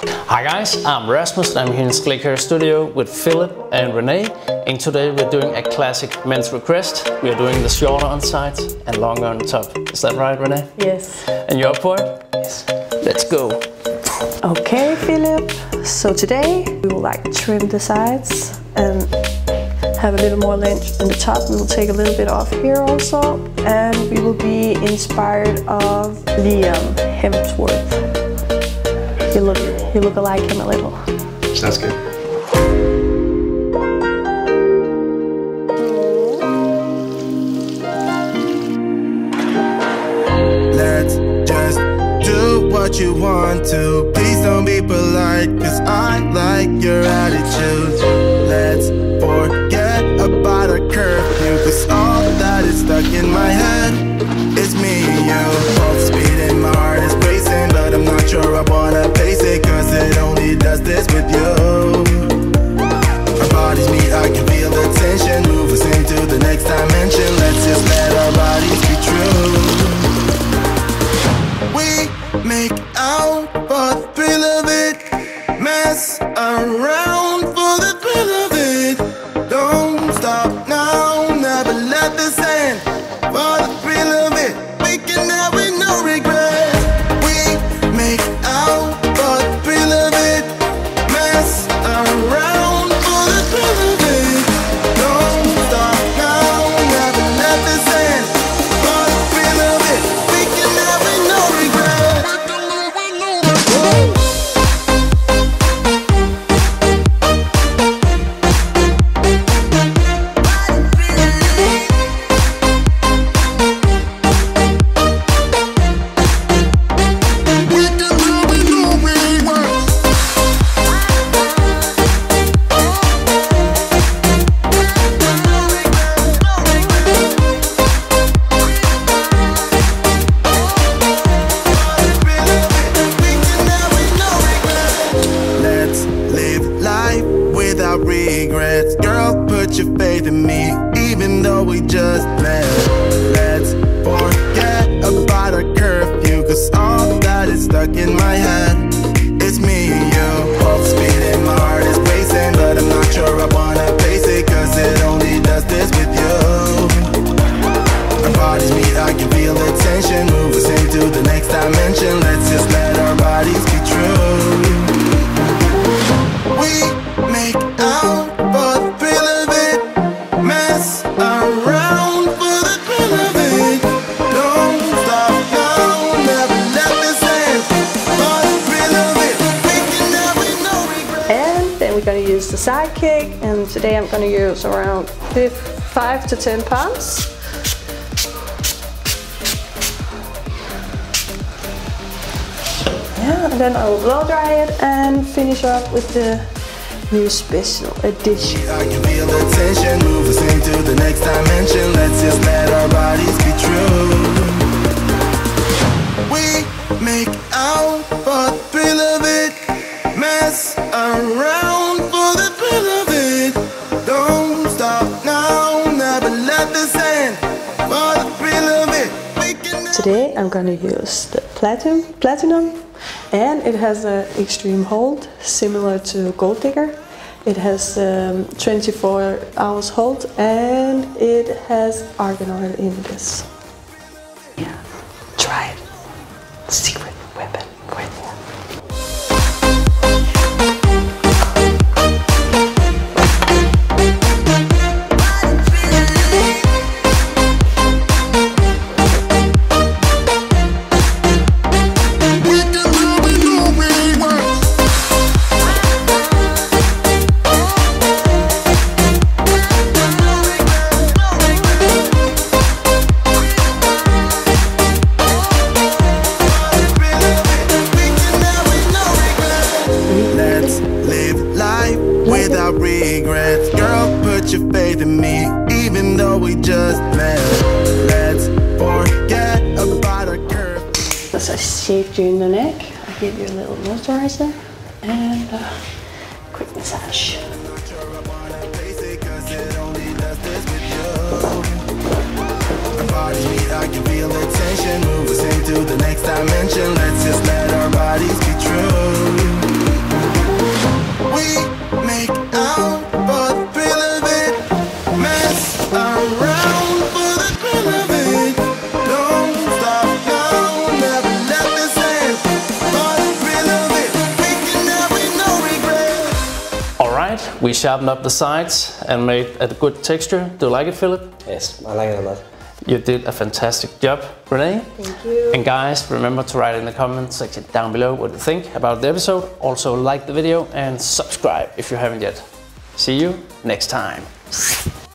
Hi guys, I'm Rasmus and I'm here in Slikhaar studio with Philip and Renee, and today we're doing a classic men's request. We are doing the shorter on sides and longer on top. Is that right, Renee? Yes. And you're up for it? Yes. Let's go. Okay, Philip. So today we will trim the sides and have a little more length on the top. We will take a little bit off here also, and we will be inspired of Liam Hemsworth. You look alike him a little. Sounds good. Let's just do what you want to. Please don't be polite, cause I like your attitude. Let's forget about a curfew, cause all that is stuck in my head is me and you. Both speed and my heart is racing, but I'm not sure I wanna pace it, cause it only does this with you. Our bodies meet, I can feel the tension, move us into the next dimension. Let's just let our bodies be true. We make out for the thrill of it, mess around for the thrill of it. Don't stop now, never let this end. For the thrill of it, we can have it, no regret. We make out for the thrill of it, mess around for the thrill of it. Don't stop now, never let this end. For the thrill of it, we can have it, no regret. Let's live life without regrets. Girl, put your faith in me, even though we just met. Let's forget about a curfew, cause all that is stuck in my head is me and you. Both speed and my heart is racing, but I'm not sure I wanna pace it, cause it only does this with you. Our bodies meet, I can feel the tension, move us into the next dimension. Let's just let our bodies be true. We make out for the thrill of it, mess around for the thrill of it. Don't stop now, never let this end. For the thrill of it, we can have it, no regret. And then we're gonna use the sidekick, and today I'm gonna use around 5 to 10 pounds. Yeah, and then I will blow dry it and finish up with the new special edition. I can feel the tension, move us into the next dimension. Let's just let our bodies be true. We make out for the thrill of it, mess around for the thrill of it. Don't stop now, never let this end. For the thrill of it, we can. Today I'm gonna use the Platinum, and it has an extreme hold similar to Gold Digger. It has 24 hours hold, and it has argan oil in this. Yeah, try it. Secret weapon right there. Without regrets, girl, put your faith in me, even though we just met. Let's forget about our curve. So I shaved you in the neck. I give you a little moisturizer and a quick massage. I can feel the tension, move us into the next dimension. Let's just let our bodies be true. Alright, we sharpened up the sides and made a good texture. Do you like it, Philip? Yes, I like it a lot. You did a fantastic job, Renee. Thank you. And guys, remember to write in the comment section down below what you think about the episode. Also like the video and subscribe if you haven't yet. See you next time.